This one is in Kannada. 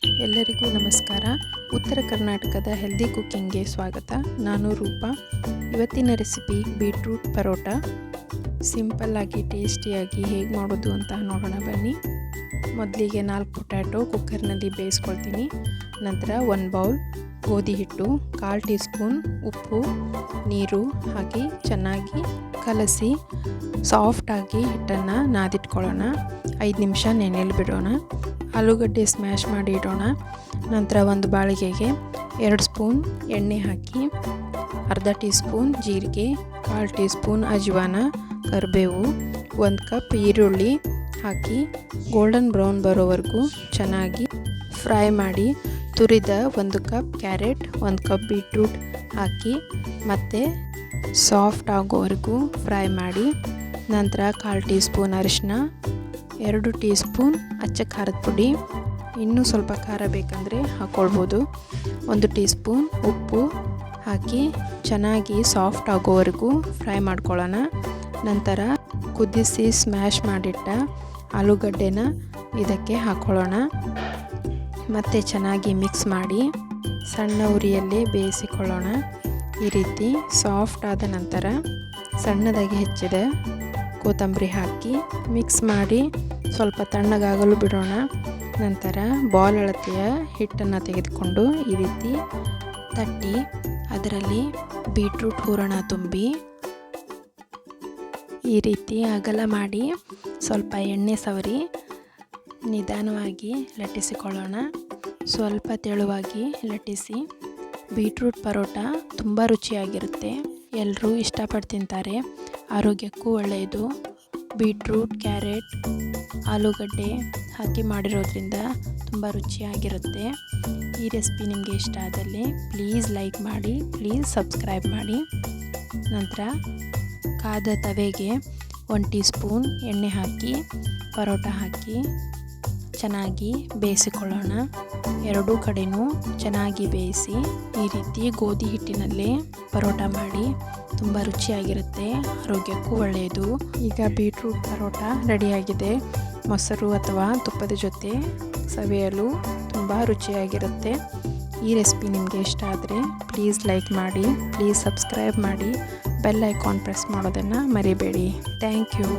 ಎಲ್ಲರಿಗೂ ನಮಸ್ಕಾರ. ಉತ್ತರ ಕರ್ನಾಟಕದ ಹೆಲ್ದಿ ಕುಕ್ಕಿಂಗ್ಗೆ ಸ್ವಾಗತ. ನಾನು ರೂಪಾ. ಇವತ್ತಿನ ರೆಸಿಪಿ ಬೀಟ್ರೂಟ್ ಪರೋಟ. ಸಿಂಪಲ್ಲಾಗಿ ಟೇಸ್ಟಿಯಾಗಿ ಹೇಗೆ ಮಾಡೋದು ಅಂತ ನೋಡೋಣ ಬನ್ನಿ. ಮೊದಲಿಗೆ 4 ಪೊಟ್ಯಾಟೊ ಕುಕ್ಕರ್ನಲ್ಲಿ ಬೇಯಿಸ್ಕೊಳ್ತೀನಿ. ನಂತರ 1 ಬೌಲ್ ಗೋಧಿ ಹಿಟ್ಟು, 1/4 ಟೀ ಸ್ಪೂನ್ ಉಪ್ಪು, ನೀರು ಹಾಕಿ ಚೆನ್ನಾಗಿ ಕಲಸಿ ಸಾಫ್ಟಾಗಿ ಹಿಟ್ಟನ್ನು ನಾದಿಟ್ಕೊಳ್ಳೋಣ. 5 ನಿಮಿಷ ನೆನೆಯಲು ಬಿಡೋಣ. ಆಲೂಗಡ್ಡೆ ಸ್ಮ್ಯಾಶ್ ಮಾಡಿ ಇಡೋಣ. ನಂತರ ಒಂದು ಬಾಳಿಗೆಗೆ 2 ಸ್ಪೂನ್ ಎಣ್ಣೆ ಹಾಕಿ, ಅರ್ಧ ಟೀ ಸ್ಪೂನ್ ಜೀರಿಗೆ, 1/4 ಟೀ ಸ್ಪೂನ್ ಅಜ್ವಾನ, ಕರಿಬೇವು, 1 ಕಪ್ ಈರುಳ್ಳಿ ಹಾಕಿ ಗೋಲ್ಡನ್ ಬ್ರೌನ್ ಬರೋವರೆಗೂ ಚೆನ್ನಾಗಿ ಫ್ರೈ ಮಾಡಿ, ತುರಿದ 1 ಕಪ್ ಕ್ಯಾರೆಟ್, 1 ಕಪ್ ಬೀಟ್ರೂಟ್ ಹಾಕಿ ಮತ್ತೆ ಸಾಫ್ಟ್ ಆಗೋವರೆಗೂ ಫ್ರೈ ಮಾಡಿ. ನಂತರ 1/4 ಟೀ ಸ್ಪೂನ್ ಅರಿಶಿನ, 2 ಟೀ ಸ್ಪೂನ್ ಅಚ್ಚ ಖಾರದ ಪುಡಿ, ಇನ್ನೂ ಸ್ವಲ್ಪ ಖಾರ ಬೇಕಂದರೆ ಹಾಕ್ಕೊಳ್ಬೋದು, 1 ಟೀ ಸ್ಪೂನ್ ಉಪ್ಪು ಹಾಕಿ ಚೆನ್ನಾಗಿ ಸಾಫ್ಟ್ ಆಗೋವರೆಗೂ ಫ್ರೈ ಮಾಡ್ಕೊಳ್ಳೋಣ. ನಂತರ ಕುದಿಸಿ ಸ್ಮ್ಯಾಶ್ ಮಾಡಿಟ್ಟ ಆಲೂಗಡ್ಡೆನ ಇದಕ್ಕೆ ಹಾಕ್ಕೊಳ್ಳೋಣ. ಮತ್ತು ಚೆನ್ನಾಗಿ ಮಿಕ್ಸ್ ಮಾಡಿ ಸಣ್ಣ ಉರಿಯಲ್ಲೇ ಬೇಯಿಸಿಕೊಳ್ಳೋಣ. ಈ ರೀತಿ ಸಾಫ್ಟ್ ಆದ ನಂತರ ಸಣ್ಣದಾಗಿ ಹೆಚ್ಚಿದ ಕೊತ್ತಂಬರಿ ಹಾಕಿ ಮಿಕ್ಸ್ ಮಾಡಿ ಸ್ವಲ್ಪ ತಣ್ಣಗಾಗಲು ಬಿಡೋಣ. ನಂತರ ಬಾಲ್ ಅಳತೆಯ ಹಿಟ್ಟನ್ನು ತೆಗೆದುಕೊಂಡು ಈ ರೀತಿ ತಟ್ಟಿ ಅದರಲ್ಲಿ ಬೀಟ್ರೂಟ್ ಹೂರಣ ತುಂಬಿ ಈ ರೀತಿ ಅಗಲ ಮಾಡಿ ಸ್ವಲ್ಪ ಎಣ್ಣೆ ಸವರಿ ನಿಧಾನವಾಗಿ ಲಟ್ಟಿಸಿಕೊಳ್ಳೋಣ. ಸ್ವಲ್ಪ ತೆಳುವಾಗಿ ಲಟ್ಟಿಸಿ. ಬೀಟ್ರೂಟ್ ಪರೋಟ ತುಂಬ ರುಚಿಯಾಗಿರುತ್ತೆ. ಎಲ್ಲರೂ ಇಷ್ಟಪಟ್ಟು ತಿಂತಾರೆ. ಆರೋಗ್ಯಕ್ಕೂ ಒಳ್ಳೆಯದು. ಬೀಟ್ರೂಟ್, ಕ್ಯಾರೆಟ್, ಆಲೂಗಡ್ಡೆ ಹಾಕಿ ಮಾಡಿರೋದ್ರಿಂದ ತುಂಬ ರುಚಿಯಾಗಿರುತ್ತೆ. ಈ ರೆಸಿಪಿ ನಿಮಗೆ ಇಷ್ಟ ಆದಲ್ಲಿ ಪ್ಲೀಸ್ ಲೈಕ್ ಮಾಡಿ, ಪ್ಲೀಸ್ ಸಬ್ಸ್ಕ್ರೈಬ್ ಮಾಡಿ. ನಂತರ ಕಾದ ತವೆಗೆ 1 ಟೀ ಸ್ಪೂನ್ ಎಣ್ಣೆ ಹಾಕಿ ಪರೋಟ ಹಾಕಿ ಚೆನ್ನಾಗಿ ಬೇಯಿಸಿಕೊಳ್ಳೋಣ. ಎರಡೂ ಕಡೆನೂ ಚೆನ್ನಾಗಿ ಬೇಯಿಸಿ ಈ ರೀತಿ ಗೋಧಿ ಹಿಟ್ಟಿನಲ್ಲೇ ಪರೋಟ ಮಾಡಿ ತುಂಬ ರುಚಿಯಾಗಿರುತ್ತೆ. ಆರೋಗ್ಯಕ್ಕೂ ಒಳ್ಳೆಯದು. ಈಗ ಬೀಟ್ರೂಟ್ ಪರೋಟ ರೆಡಿಯಾಗಿದೆ. ಮೊಸರು ಅಥವಾ ತುಪ್ಪದ ಜೊತೆ ಸವಿಯಲು ತುಂಬ ರುಚಿಯಾಗಿರುತ್ತೆ. ಈ ರೆಸಿಪಿ ನಿಮಗೆ ಇಷ್ಟ ಆದರೆ ಪ್ಲೀಸ್ ಲೈಕ್ ಮಾಡಿ, ಪ್ಲೀಸ್ ಸಬ್ಸ್ಕ್ರೈಬ್ ಮಾಡಿ, ಬೆಲ್ ಐಕಾನ್ ಪ್ರೆಸ್ ಮಾಡೋದನ್ನು ಮರಿಬೇಡಿ. Thank you.